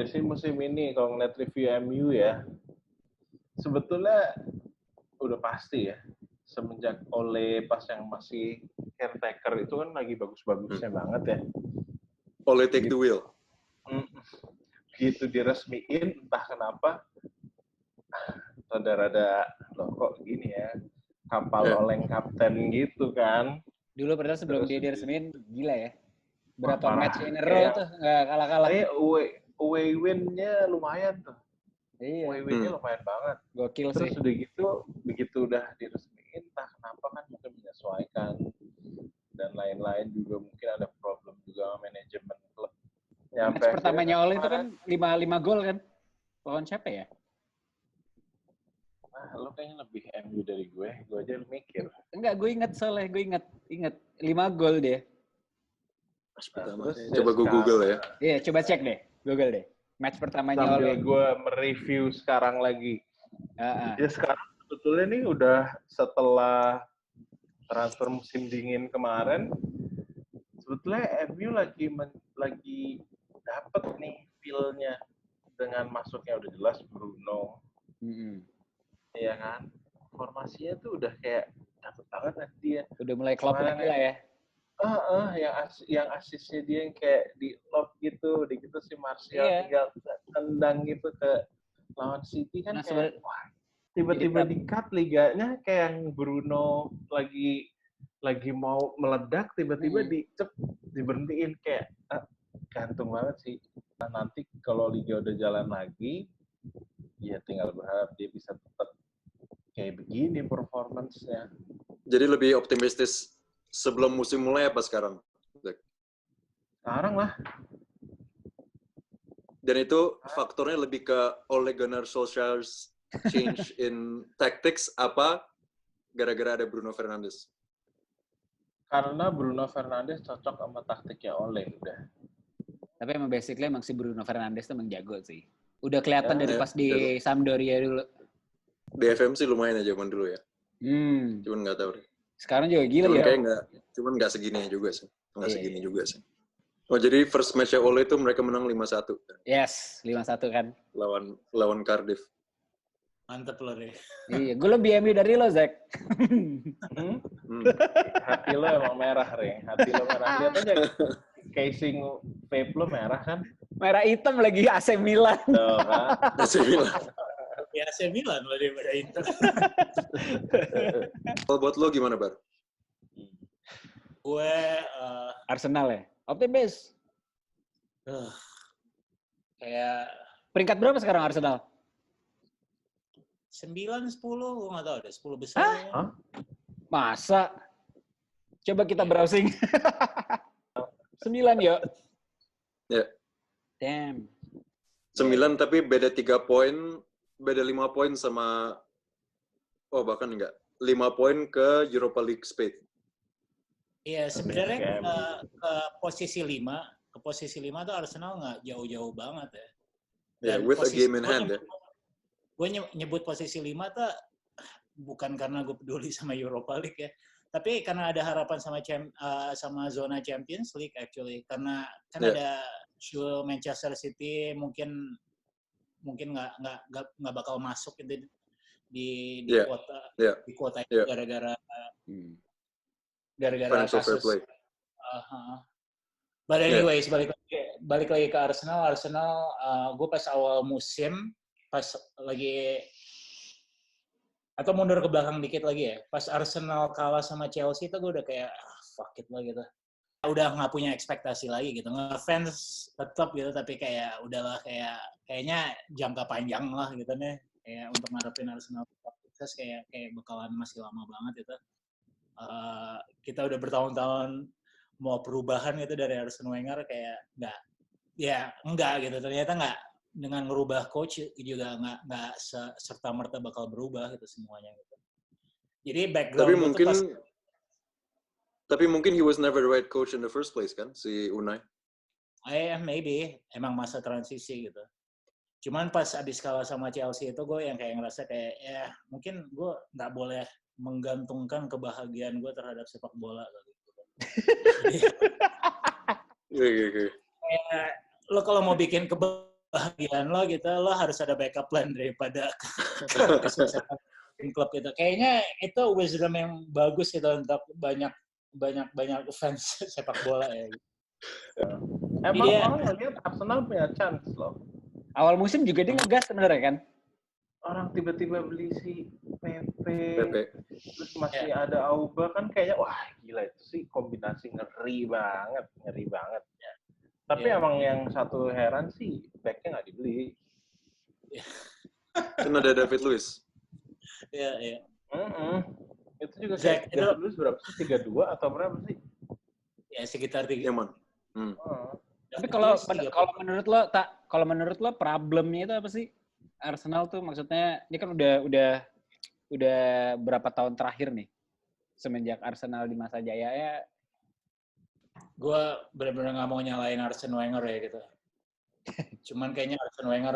sih musim ini kalau ngeliat review MU ya, sebetulnya udah pasti ya. Semenjak Ole pas yang masih caretaker itu kan lagi bagus-bagusnya banget ya. Ole take the wheel. Gitu diresmiin, entah kenapa rada-rada loh kok gini ya, kapal oleng kapten gitu kan. Dulu padahal sebelum Terus dia diresmiin gila ya. Berapa parah. match in a row tuh nggak kalah-kalah. Away win-nya lumayan tuh. Iya. Away win-nya lumayan banget. Gokil Terus sih. udah gitu, begitu udah diresmiin, entah kenapa kan mungkin menyesuaikan dan lain-lain juga mungkin ada problem juga sama manajemen klub. Match pertamanya Ole itu kan 5 gol kan? Lawan siapa ya? Lo kayaknya lebih MU dari gue aja mikir. Enggak, gue inget soalnya, gue inget 5 gol deh. Coba gue Google ya. Iya, coba cek deh, Google deh. Match pertamanya Ole. Sambil gue mereview sekarang lagi. Ya sekarang sebetulnya nih udah setelah transfer musim dingin kemarin, sebetulnya MU lagi dapet nih feel-nya dengan masuknya udah jelas Bruno. Iya kan? Formasinya tuh udah kayak dapet banget nanti ya. Udah mulai klop lagi lah ya. Yang asisnya dia yang kayak di lob gitu, udah gitu si Martial tinggal tendang gitu ke lawan City kan kayak wah, tiba-tiba di-cut liganya kayak yang Bruno lagi mau meledak tiba-tiba diberhentiin kayak gantung banget sih. Nah, nanti kalau liga udah jalan lagi ya tinggal berharap dia bisa tetap kayak begini performance-nya. Jadi lebih optimistis sebelum musim mulai apa sekarang? Sekarang lah. Dan itu faktornya lebih ke Ole Gunnar Solskjaer's change in tactics apa gara-gara ada Bruno Fernandes? Karena Bruno Fernandes cocok sama taktiknya Ole udah. Tapi emang basically emang si Bruno Fernandes tuh emang jago sih. Udah kelihatan dari pas di Sampdoria dulu. Di FM sih lumayan aja zaman dulu ya. Cuman nggak tahu. Sekarang juga gila cuman ya. Cuman nggak segini juga sih. Nggak segini juga sih. Oh jadi first match-nya Ole itu mereka menang 5-1. Yes, 5-1 kan. Lawan Cardiff. Mantep lo deh. Iya, gue lebih MU dari lo, Zak. Hati lo emang merah, Re. Hati lo merah. Lihat aja casing vape lo merah kan? Merah hitam lagi AC Milan. Tuh, kan? AC Milan. Ya AC Milan lo daripada Inter. Kalau buat lo gimana, Bar? Gue Arsenal ya? Optimis. Kayak peringkat berapa sekarang Arsenal? 9-10, gue nggak tahu deh, 10 besar. Hah? Masa? Coba kita browsing. 9 yuk. Ya. Damn. 9 tapi beda 3 poin, beda 5 poin sama, bahkan enggak. 5 poin ke Europa League spot. Iya, sebenarnya ke posisi 5 tuh Arsenal nggak jauh-jauh banget ya. Dan with a game in hand ya. Gue nyebut posisi 5 tuh bukan karena gue peduli sama Europa League ya, tapi karena ada harapan sama zona Champions League actually, karena kan ada show Manchester City mungkin nggak bakal masuk gitu di kuota itu gara-gara kasus. But anyways, balik lagi ke Arsenal. Gue pas awal musim, pas lagi atau mundur ke belakang dikit lagi ya, pas Arsenal kalah sama Chelsea itu gue udah kayak fuck it lah gitu. Udah nggak punya ekspektasi lagi gitu. Ngefans tetap gitu, tapi kayak udahlah kayaknya jangka panjang lah gitu nih. Kayak untuk ngarepin Arsenal sukses kayak bakalan masih lama banget gitu. Kita udah bertahun-tahun mau perubahan gitu dari Arsene Wenger kayak enggak gitu. Ternyata enggak, dengan ngerubah coach juga enggak serta merta bakal berubah gitu semuanya gitu. Jadi background tapi mungkin he was never the right coach in the first place kan si Unai. Maybe emang masa transisi gitu. Cuman pas abis kalah sama Chelsea itu gue yang kayak ngerasa kayak mungkin gue nggak boleh menggantungkan kebahagiaan gue terhadap sepak bola gitu. Lo kalau mau bikin bagian lo gitu, lo harus ada backup plan daripada kesuksesan tim klub itu. Kayaknya itu wisdom yang bagus itu untuk banyak fans sepak bola ya. Emang orang ngeliat Arsenal punya chance loh. Awal musim juga dia ngegas sebenarnya kan. Orang tiba-tiba beli si Pepe. Terus masih ada Auba kan kayaknya wah gila itu sih kombinasi ngeri banget ya. Tapi emang yang satu heran sih backnya nggak dibeli. Kan ada David Luiz. Iya. Itu juga kayak David Luiz berapa sih? 32 atau berapa sih? Ya sekitar 3. Iya, Man. Tapi kalau menurut lo problemnya itu apa sih? Arsenal tuh maksudnya ini kan udah berapa tahun terakhir nih semenjak Arsenal di masa jayanya. Gue benar-benar nggak mau nyalain Arsene Wenger ya gitu. Cuman kayaknya Arsene Wenger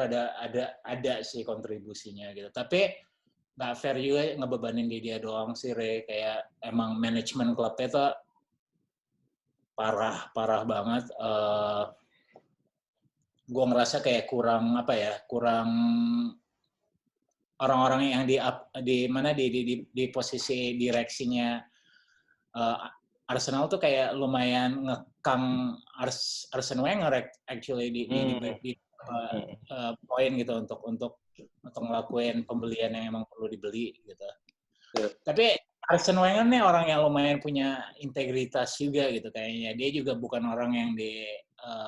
ada sih kontribusinya gitu. Tapi nggak fair juga ngebebanin dia doang sih, Re. Kayak emang manajemen klubnya tuh parah banget. Gue ngerasa kayak kurang orang-orang yang di posisi direksinya Arsenal tuh kayak lumayan ngekang Arsene Wenger actually di poin gitu untuk ngelakuin pembelian yang emang perlu dibeli gitu. Tapi Arsene Wenger nih orang yang lumayan punya integritas juga gitu kayaknya. Dia juga bukan orang yang di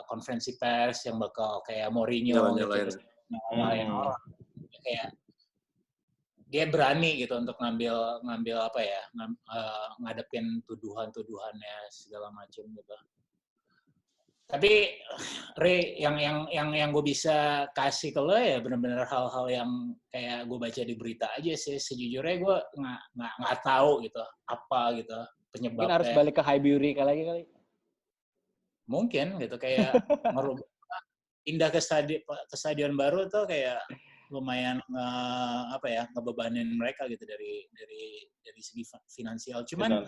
konferensi pers yang bakal kayak Mourinho nyalain orang. Kayak dia berani gitu untuk ngambil ngadepin tuduhannya segala macam gitu. Tapi Ray, yang gue bisa kasih ke lo ya benar-benar hal-hal yang kayak gue baca di berita aja sih. Sejujurnya gue nggak tahu gitu apa gitu penyebabnya. Mungkin harus balik ke Highbury kali. Mungkin gitu kayak pindah ke stadion baru tuh kayak lumayan ngebebanin mereka gitu dari segi finansial. Cuman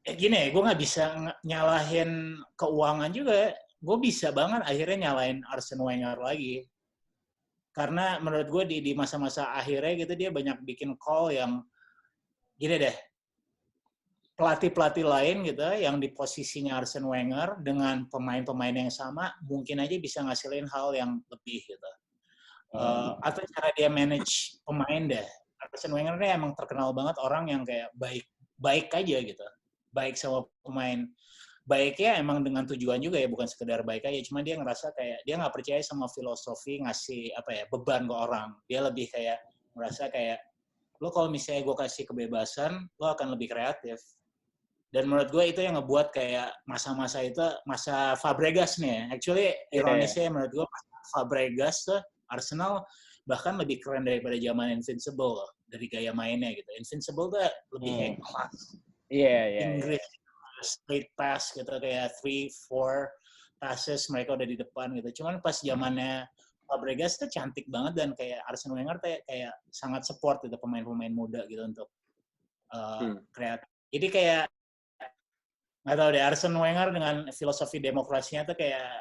gini, gue nggak bisa nyalahin keuangan juga. Gue bisa banget akhirnya nyalahin Arsene Wenger lagi. Karena menurut gue di masa-masa akhirnya gitu dia banyak bikin call yang gini deh. Pelatih-pelatih lain gitu yang di posisinya Arsene Wenger dengan pemain-pemain yang sama mungkin aja bisa ngasilin hal yang lebih gitu. Atau cara dia manage pemain deh. Arsene Wenger ini emang terkenal banget orang yang kayak baik aja gitu. Baik sama pemain. Baiknya emang dengan tujuan juga ya, bukan sekedar baik aja. Cuma dia ngerasa kayak dia nggak percaya sama filosofi ngasih beban ke orang. Dia lebih kayak ngerasa kayak lo kalau misalnya gue kasih kebebasan, lo akan lebih kreatif. Dan menurut gue itu yang ngebuat kayak masa-masa itu masa Fabregas nih ya. Actually ironisnya menurut gue Fabregas tuh Arsenal bahkan lebih keren daripada zaman Invincible loh, dari gaya mainnya gitu. Invincible tuh lebih kayak kelas. Inggris straight pass gitu kayak 3-4 passes mereka udah di depan gitu. Cuman pas zamannya Fabregas tuh cantik banget dan kayak Arsene Wenger kayak sangat support gitu pemain-pemain muda gitu untuk kreatif. Jadi kayak nggak tahu deh, Arsene Wenger dengan filosofi demokrasinya tuh kayak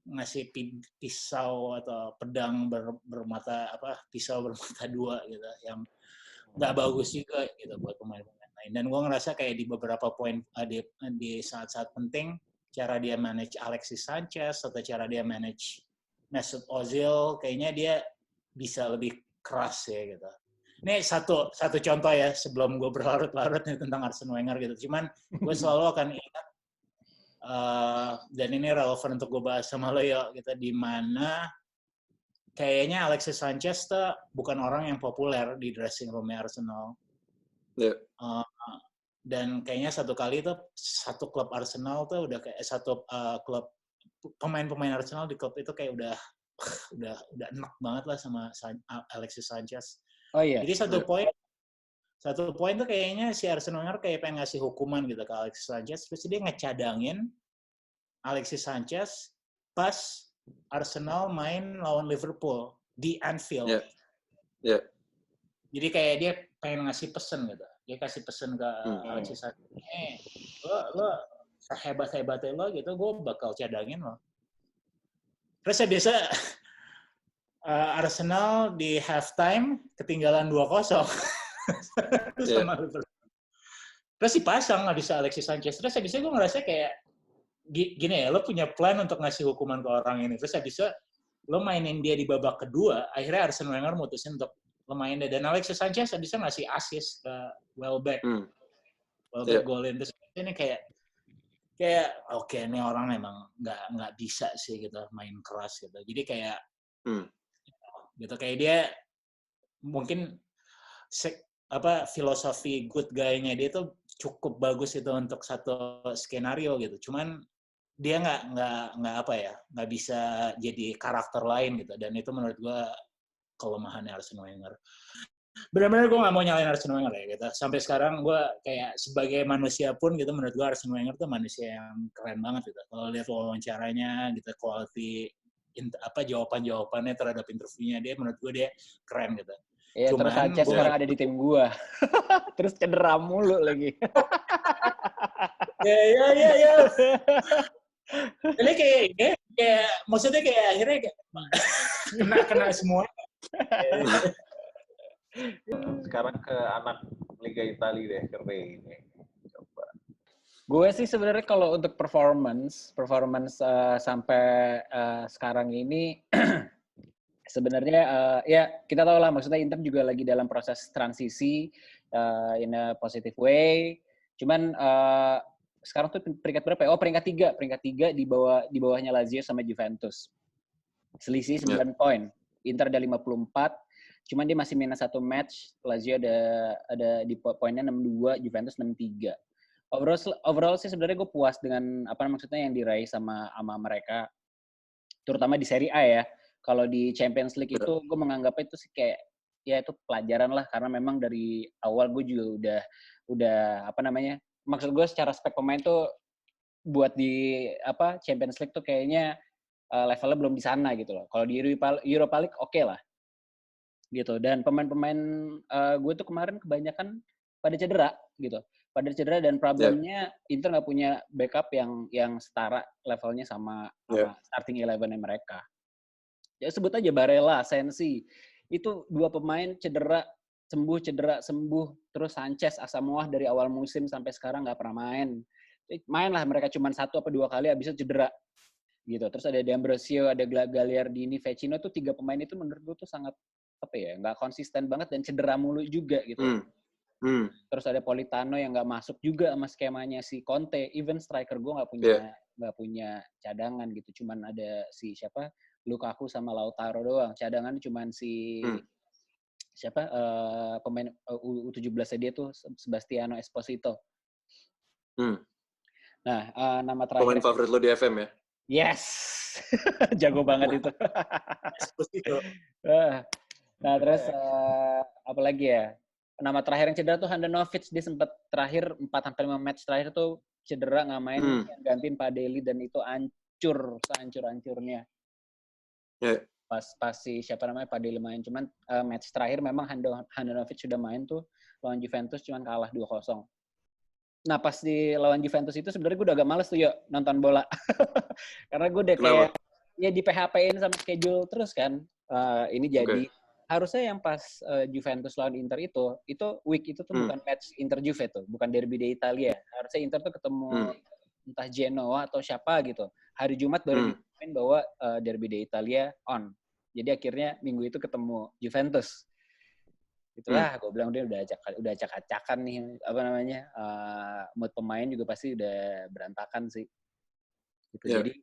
ngasih pisau atau pedang pisau bermata dua gitu, yang nggak bagus juga gitu buat pemain-pemain lain. Dan gue ngerasa kayak di beberapa poin di saat-saat penting, cara dia manage Alexis Sanchez atau cara dia manage Mesut Ozil, kayaknya dia bisa lebih keras ya gitu. Ini satu contoh ya sebelum gue berlarut-larut nih tentang Arsene Wenger gitu. Cuman gue selalu akan ingat dan ini relevan untuk gue bahas sama lo ya gitu, di mana kayaknya Alexis Sanchez tuh bukan orang yang populer di dressing room-nya Arsenal. Dan kayaknya satu kali tuh satu klub Arsenal tuh udah kayak klub pemain-pemain Arsenal di klub itu kayak udah enak banget lah sama Alexis Sanchez. Oh iya. Jadi satu poin tuh kayaknya si Arsene Wenger kayak pengen ngasih hukuman gitu ke Alexis Sanchez, terus dia ngecadangin Alexis Sanchez pas Arsenal main lawan Liverpool di Anfield. Jadi kayak dia pengen ngasih pesen gitu. Dia kasih pesen ke Alexis Sanchez, lo sehebat-hebatnya lo gitu, gue bakal cadangin lo. Terus saya biasa Arsenal di halftime ketinggalan 2-0 sama Liverpool. Terus dipasang nggak bisa Alexis Sanchez. Terus habis itu gue ngerasa kayak gini ya, lo punya plan untuk ngasih hukuman ke orang ini. Terus habis itu lo mainin dia di babak kedua, akhirnya Arsene Wenger mutusin untuk lo mainin dia. Dan Alexis Sanchez bisa ngasih assist ke Welbeck. Welbeck golin. Terus ini kayak oke, ini orang memang nggak bisa sih gitu main keras gitu. Jadi kayak gitu kayak dia mungkin filosofi good guy-nya dia tuh cukup bagus itu untuk satu skenario gitu. Cuman dia nggak bisa jadi karakter lain gitu. Dan itu menurut gua kelemahannya Arsene Wenger. Benar-benar gue nggak mau nyalain Arsene Wenger ya gitu. Sampai sekarang gue kayak sebagai manusia pun gitu, menurut gue Arsene Wenger tuh manusia yang keren banget gitu. Kalau lihat wawancaranya gitu, quality jawaban-jawabannya terhadap interviewnya dia, menurut gue dia keren gitu. Iya, terus Sanchez sekarang ada di tim gue. Terus cedera mulu lagi. Ya. Jadi kayak maksudnya kayak akhirnya kena semua. Sekarang ke anak Liga Italia deh, ke Ray ini. Coba. Gue sih sebenarnya kalau untuk performance sampai sekarang ini sebenarnya ya kita tahu lah, maksudnya Inter juga lagi dalam proses transisi in a positive way. Cuman sekarang tuh peringkat berapa ya? Oh, peringkat 3 di bawahnya Lazio sama Juventus. Selisih 9 poin. Inter ada 54. Cuman dia masih minus 1 match. Lazio ada di poinnya 62, Juventus 63. Overall sih sebenarnya gue puas dengan maksudnya yang diraih sama mereka. Terutama di Serie A ya. Kalau di Champions League itu gue menganggapnya itu sih kayak ya itu pelajaran lah, karena memang dari awal gue juga udah maksud gue secara spek pemain tuh buat di Champions League tuh kayaknya levelnya belum di sana gitu loh. Kalau di Europa League oke lah. Gitu. Dan pemain-pemain gue tuh kemarin kebanyakan pada cedera gitu. Pada cedera dan problemnya Inter nggak punya backup yang setara levelnya sama starting 11-nya mereka. Ya sebut aja Barella, Sensi. Itu 2 pemain cedera sembuh, terus Sanchez, Asamoah dari awal musim sampai sekarang nggak pernah main. Main lah mereka cuma 1 atau 2 kali habis itu cedera. Gitu. Terus ada D'Ambrosio, ada Gagliardini, Vecino tuh 3 pemain itu menurut gue tuh sangat nggak konsisten banget dan cedera mulu juga gitu. Terus ada Politano yang nggak masuk juga sama skemanya si Conte. Even striker gue nggak punya cadangan gitu. Cuman ada si Lukaku sama Lautaro doang. Cadangan cuman si pemain U17 dia tuh Sebastiano Esposito. Nah, nama terakhir. Pemain favorit lo di FM ya? Yes, jago banget itu. Esposito. Nah, terus apa lagi ya? Nama terakhir yang cedera tuh Handanovic. Dia sempat terakhir 4-5 match terakhir tuh cedera, nggak main, gantiin Padeli, dan itu hancur sehancur-hancurnya. Pas si Padeli main. Cuman match terakhir memang Handanovic sudah main tuh lawan Juventus, cuman kalah 2-0. Nah, pas di lawan Juventus itu sebenarnya gue udah agak males tuh nonton bola. Karena gue udah kayak di PHP-in sama schedule terus kan. Ini jadi harusnya yang pas Juventus lawan Inter itu week itu tuh bukan match Inter Juve tuh, bukan derby d'Italia. Harusnya Inter tuh ketemu entah Genoa atau siapa gitu. Hari Jumat baru diumumin bahwa derby d'Italia on. Jadi akhirnya minggu itu ketemu Juventus. Itulah gue bilang dia udah acak-acakan nih mood pemain juga pasti udah berantakan sih. Gitu. Jadi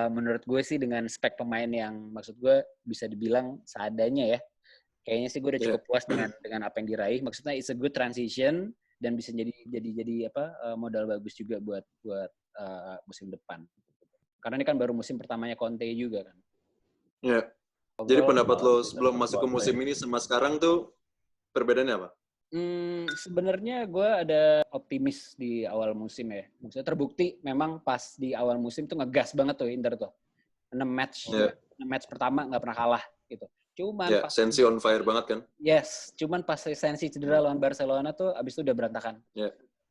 menurut gue sih dengan spek pemain yang maksud gue bisa dibilang seadanya ya. Kayaknya sih gue udah cukup puas dengan apa yang diraih. Maksudnya it's a good transition dan bisa jadi modal bagus juga buat musim depan. Karena ini kan baru musim pertamanya Conte juga kan. Iya. Jadi pendapat lo sebelum masuk ke musim ini sama sekarang tuh perbedaannya apa? Sebenarnya gue ada optimis di awal musim ya. Maksudnya terbukti memang pas di awal musim tuh ngegas banget tuh Inter tuh. 6 match pertama nggak pernah kalah gitu. Cuman pas Sensi on fire banget kan? Yes, cuman pas Sensi cedera lawan Barcelona tuh abis itu udah berantakan.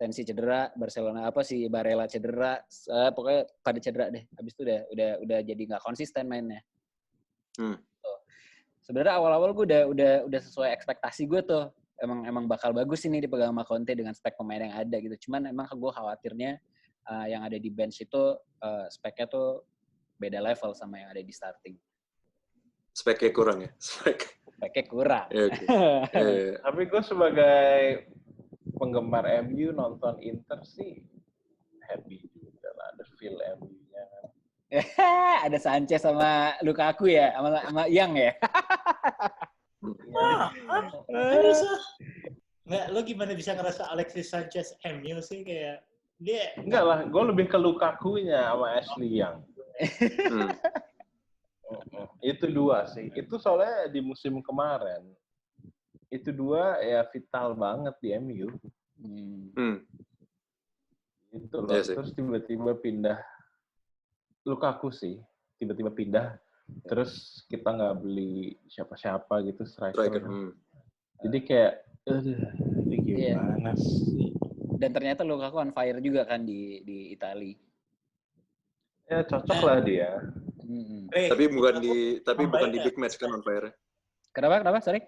Tensi cedera, Barcelona si Barella cedera, pokoknya pada cedera deh. Habis itu udah jadi nggak konsisten mainnya. Sebenarnya awal-awal gue udah sesuai ekspektasi gue tuh. Emang bakal bagus ini dipegang sama Conte dengan spek pemain yang ada gitu. Cuman emang gue khawatirnya yang ada di bench itu speknya tuh beda level sama yang ada di starting. Speknya kurang ya? Speknya kurang. Okay. Tapi gue sebagai penggemar MU nonton Inter sih happy juga lah, ada feel MU-nya. Ada Sanchez sama Lukaku ya, sama Yang ya. Nggak, lo gimana bisa ngerasa Alexis Sanchez MU sih kayak dia? Enggak lah, gue lebih ke Lukaku-nya sama Ashley Young. Itu dua sih. Itu soalnya di musim kemarin. Itu dua ya vital banget di MU. Itu loh. Yes, terus tiba-tiba pindah Lukaku sih. Tiba-tiba pindah. Terus kita nggak beli siapa-siapa gitu striker. Jadi kayak, ini gimana sih? Dan ternyata Lukaku on fire juga kan di Italia. Ya cocok lah dia. Tapi bukan di big match kan on fire. Kenapa? Sorry.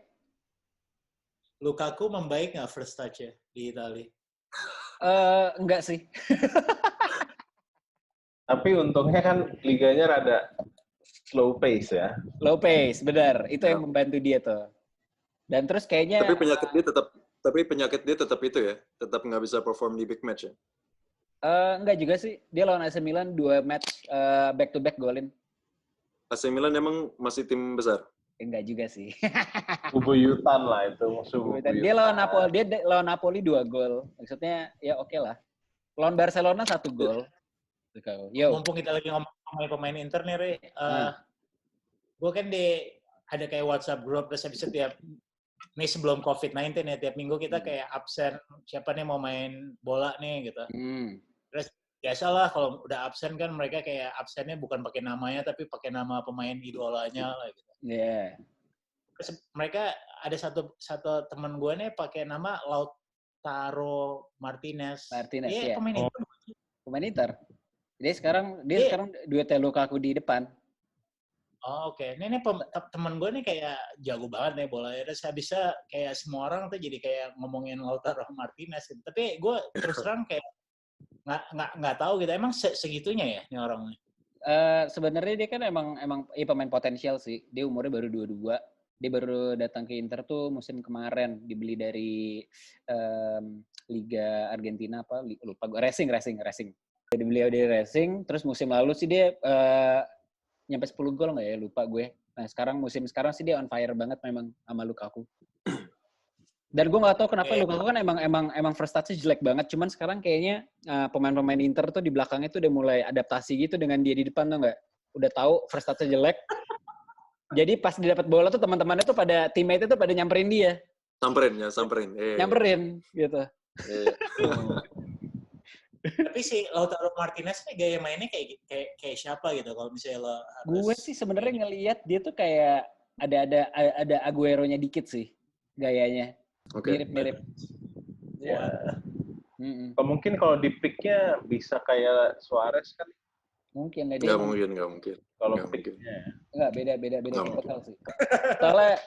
Lukaku membaik nggak first touch ya di Italia? Enggak sih. Tapi untungnya kan liganya rada slow pace ya. Low pace, benar. Itu yang membantu dia tuh. Dan terus kayaknya. Tapi penyakit dia tetap itu ya, tetap nggak bisa perform di big match ya. Enggak juga sih. Dia lawan AC Milan 2 match back to back golin. AC Milan emang masih tim besar. Enggak juga sih. Bubuyutan lah itu musuh bubuyutan. Dia lawan Napoli 2 gol. Maksudnya ya oke lah. Lawan Barcelona 1 gol. Mumpung kita lagi ngomongin pemain Inter nih, Re. Gue kan ada kayak WhatsApp group, terus habis itu nih sebelum COVID-19 ya, tiap minggu kita kayak absen, siapa nih mau main bola nih gitu. Terus biasalah kalau udah absen kan mereka kayak absennya bukan pakai namanya, tapi pakai nama pemain idolanya lah gitu. Iya. Terus mereka ada satu teman gue nih pakai nama Lautaro Martinez. Iya. Pemain Inter. Dia sekarang duetnya Lukaku di depan. Oh, oke. Ini teman gue nih kayak jago banget nih bola. Terus bisa kayak semua orang tuh jadi kayak ngomongin Lautaro Martinez gitu. Tapi gue terus terang kayak nggak tahu gitu. Emang segitunya ya ini orangnya? Sebenarnya dia kan emang pemain potensial sih. Dia umurnya baru 22. Dia baru datang ke Inter tuh musim kemarin, dibeli dari Liga Argentina apa? Lupa gue. Racing. Dibeli dari Racing. Terus musim lalu sih dia nyampe 10 gol nggak ya? Lupa gue. Nah musim sekarang sih dia on fire banget memang sama Lukaku. Dan gue nggak tahu kenapa Lukaku kan emang first touch-nya jelek banget. Cuman sekarang kayaknya pemain-pemain Inter tuh di belakangnya tuh udah mulai adaptasi gitu dengan dia di depan tuh nggak. Udah tahu first touch-nya jelek. Jadi pas dia dapat bola tuh teman-temannya tuh pada teammate itu pada nyamperin dia. Samperin. Nyamperin gitu. Tapi si Lautaro Martinez nih gaya mainnya kayak siapa gitu kalau misalnya lo harus... Gue sih sebenarnya ngelihat dia tuh kayak ada Aguero-nya dikit sih gayanya. Okay. Mirip. Ya. Mungkin kalau di pick-nya bisa kayak Suarez kan? Mungkin. Nggak mungkin. Kalau pick-nya. Nggak, beda total sih.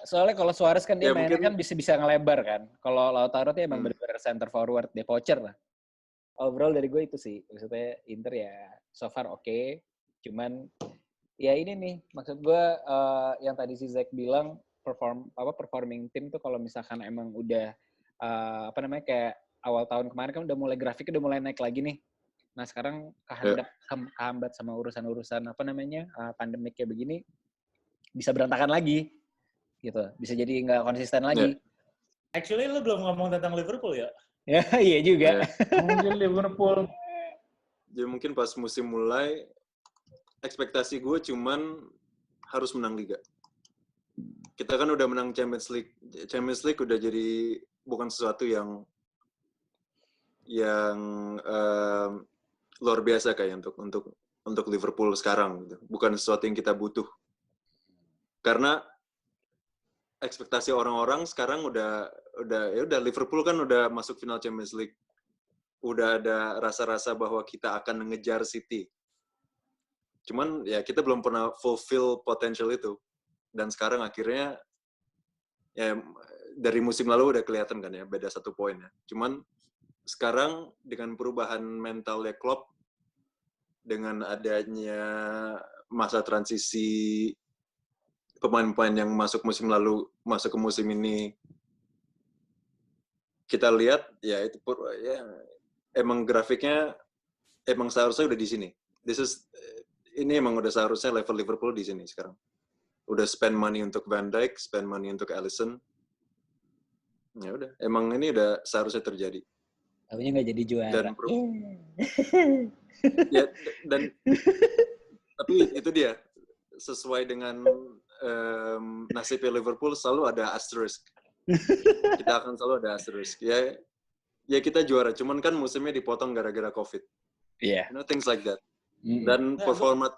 Soalnya kalau Suarez kan dia mainnya kan bisa ngelebar kan. Kalau Lautaro tuh emang benar-benar center forward, dia poacher lah. Overall dari gue itu sih. Maksudnya Inter ya so far oke. Cuman ya ini nih maksud gue yang tadi si Zack bilang performing tim tuh kalau misalkan emang udah kayak awal tahun kemarin kan udah mulai grafiknya udah mulai naik lagi nih. Nah sekarang kehambat sama urusan pandemik kayak begini bisa berantakan lagi gitu, bisa jadi nggak konsisten lagi. Actually lu belum ngomong tentang Liverpool ya? Ya iya juga. Mungkin Liverpool. Jadi mungkin pas musim mulai ekspektasi gue cuman harus menang liga. Kita kan udah menang Champions League. Champions League udah jadi bukan sesuatu yang luar biasa kayak untuk Liverpool sekarang gitu. Bukan sesuatu yang kita butuh. Karena ekspektasi orang-orang sekarang udah Liverpool kan udah masuk final Champions League. udah ada rasa-rasa bahwa kita akan mengejar City. Cuman ya kita belum pernah fulfill potential itu. Dan sekarang akhirnya ya dari musim lalu udah kelihatan kan ya, beda 1 poin ya. Cuman sekarang dengan perubahan mentalnya Klopp, dengan adanya masa transisi pemain-pemain yang masuk musim lalu, masuk ke musim ini, kita lihat ya itu ya emang grafiknya emang seharusnya udah di sini. Ini emang udah seharusnya level Liverpool di sini sekarang. Udah spend money untuk Van Dijk, spend money untuk Alisson. Ya udah, emang ini udah seharusnya terjadi. Tapi nggak jadi juara. Dan tapi itu dia, sesuai dengan nasibnya Liverpool selalu ada asterisk. Kita akan selalu ada asterisk. Ya kita juara, cuman kan musimnya dipotong gara-gara COVID. Iya. You know, things like that. Dan performa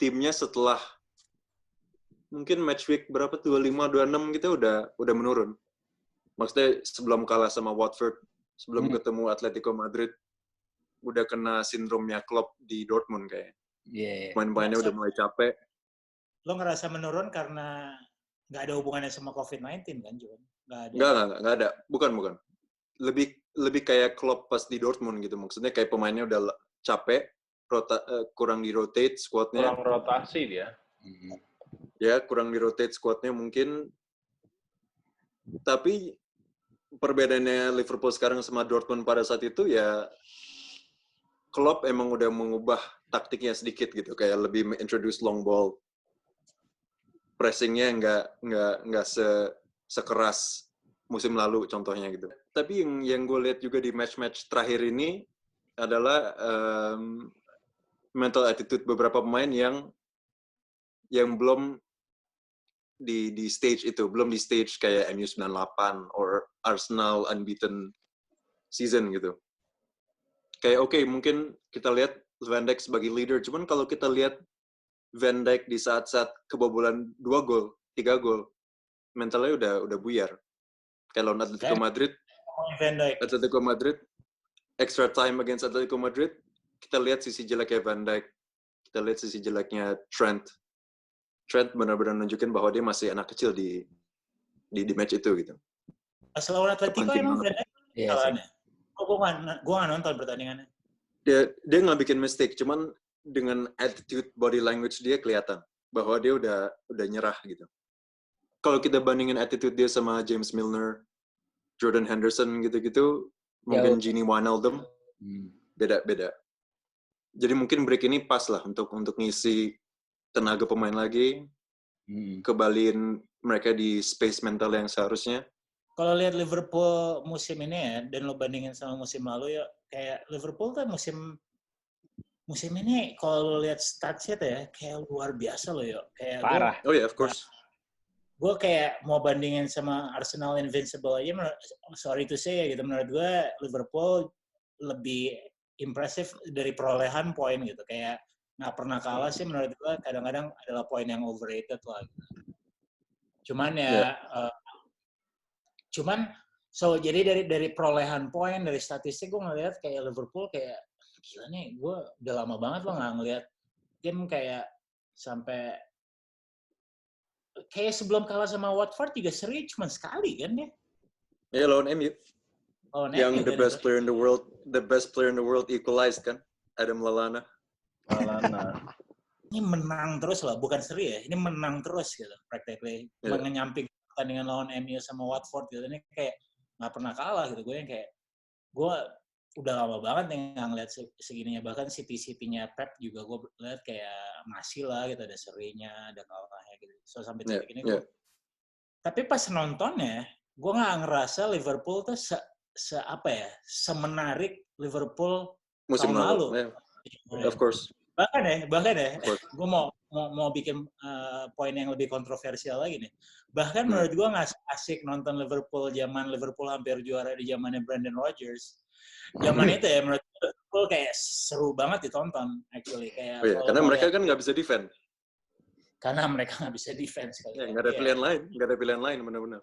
timnya setelah mungkin match week berapa 25-26 gitu udah menurun. Maksudnya sebelum kalah sama Watford, sebelum ketemu Atletico Madrid, udah kena sindromnya Klopp di Dortmund kayaknya. Yeah. Main-mainnya udah mulai capek. Lo ngerasa menurun karena nggak ada hubungannya sama COVID-19 kan, Juan? Nggak ada. Bukan. Lebih kayak Klopp pas di Dortmund gitu. Maksudnya kayak pemainnya udah capek, kurang di-rotate squadnya. Kurang rotasi dia. Ya, kurang di-rotate squadnya mungkin. Tapi perbedaannya Liverpool sekarang sama Dortmund pada saat itu ya Klopp emang udah mengubah taktiknya sedikit gitu. Kayak lebih introduce long ball. Pressingnya nggak sekeras musim lalu contohnya gitu. Tapi yang gue lihat juga di match-match terakhir ini adalah mental attitude beberapa pemain yang belum di stage itu, belum di stage kayak MU 98 or Arsenal unbeaten season gitu. Kayak oke, mungkin kita lihat Van Dijk sebagai leader, cuman kalau kita lihat Van Dijk di saat-saat kebobolan 2 gol, 3 gol, mentalnya udah buyar. Kayak lawan Atletico Madrid, extra time against Atletico Madrid, kita lihat sisi jeleknya Van Dijk, kita lihat sisi jeleknya Trent benar-benar nunjukin bahwa dia masih anak kecil di match itu gitu. Pas lawan Atletico emang Van Dijk salahnya. Gue nggak nonton pertandingannya. Dia nggak bikin mistake, cuman dengan attitude body language dia kelihatan bahwa dia udah nyerah gitu. Kalau kita bandingin attitude dia sama James Milner, Jordan Henderson gitu-gitu, mungkin Gini Wijnaldum, beda. Jadi mungkin break ini pas lah untuk ngisi tenaga pemain lagi, kembaliin mereka di space mental yang seharusnya. Kalau lihat Liverpool musim ini ya, dan lo bandingin sama musim lalu ya, kayak Liverpool kan musim ini kalau lo lihat statsnya ya, kayak luar biasa lo ya. Kayak parah. Oh ya, yeah, of course. Gue kayak mau bandingin sama Arsenal Invincible aja, sorry to say ya gitu, menurut gue Liverpool lebih impresif dari perolehan poin gitu, kayak nggak pernah kalah sih menurut gue, kadang-kadang adalah poin yang overrated lah. Cuman ya, jadi dari perolehan poin, dari statistik gue ngelihat kayak Liverpool kayak gila nih, gue udah lama banget lo nggak ngelihat tim kayak sampai kayak sebelum kalah sama Watford juga seri cuma sekali kan ya? Ya lawan MU. Yang the best player in the world equalized kan, Adam Lallana. Ini menang terus lah, bukan seri ya. Ini menang terus gitu, practically. Menyamping pertandingan lawan MU sama Watford gitu. Ini kayak nggak pernah kalah gitu. Gue udah lama banget nih nggak ngeliat segininya. Bahkan City-nya Pep juga gue lihat kayak masih lah gitu, ada serinya, ada kalahnya gitu. So sampai titik ini gue. Tapi pas nontonnya, gue nggak ngerasa Liverpool tuh semenarik Liverpool musim tahun lalu. Of course. Bahkan ya, gue mau bikin poin yang lebih kontroversial lagi nih. Bahkan menurut gue nggak asik nonton Liverpool zaman Liverpool hampir juara di zamannya Brendan Rodgers. Zaman itu ya menurut gue kayak seru banget ditonton actually. Kayak karena mereka kan nggak bisa defend. Karena mereka nggak bisa defense. Nggak ada pilihan lain, benar-benar.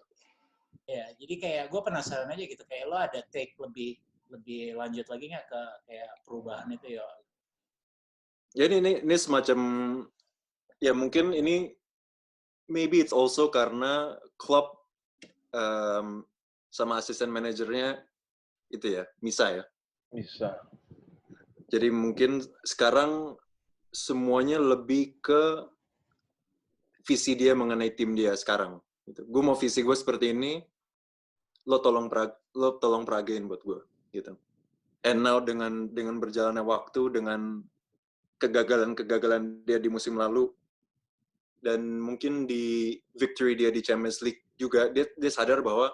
Ya, jadi kayak gue penasaran aja gitu, kayak lo ada take lebih lanjut lagi nggak ke kayak perubahan itu ya? Ya ini semacam, ya mungkin ini maybe it's also karena Klopp sama asisten manajernya itu ya, Misa ya. Bisa. Jadi mungkin sekarang semuanya lebih ke visi dia mengenai tim dia sekarang. Gitu. Gue mau visi gue seperti ini, lo tolong peragain buat gue. Gitu. And now dengan berjalannya waktu, dengan kegagalan dia di musim lalu, dan mungkin di victory dia di Champions League juga, dia sadar bahwa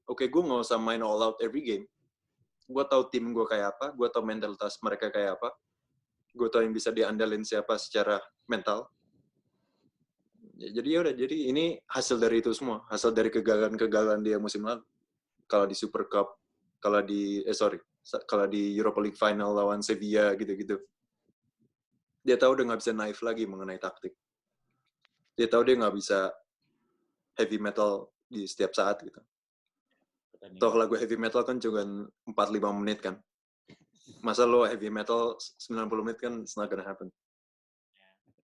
oke, gue nggak usah main all out every game. Gue tahu tim gue kayak apa, gue tahu mentalitas mereka kayak apa, gue tahu yang bisa diandalin siapa secara mental. Jadi ini hasil dari itu semua, hasil dari kegagalan dia musim lalu. Kalau di Super Cup, kalau di Europa League Final lawan Sevilla gitu-gitu. Dia tahu udah nggak bisa naif lagi mengenai taktik. Dia tahu dia nggak bisa heavy metal di setiap saat gitu. Toh lagu heavy metal kan cuma 4-5 menit kan. Masa lo heavy metal 90 menit kan it's not gonna happen.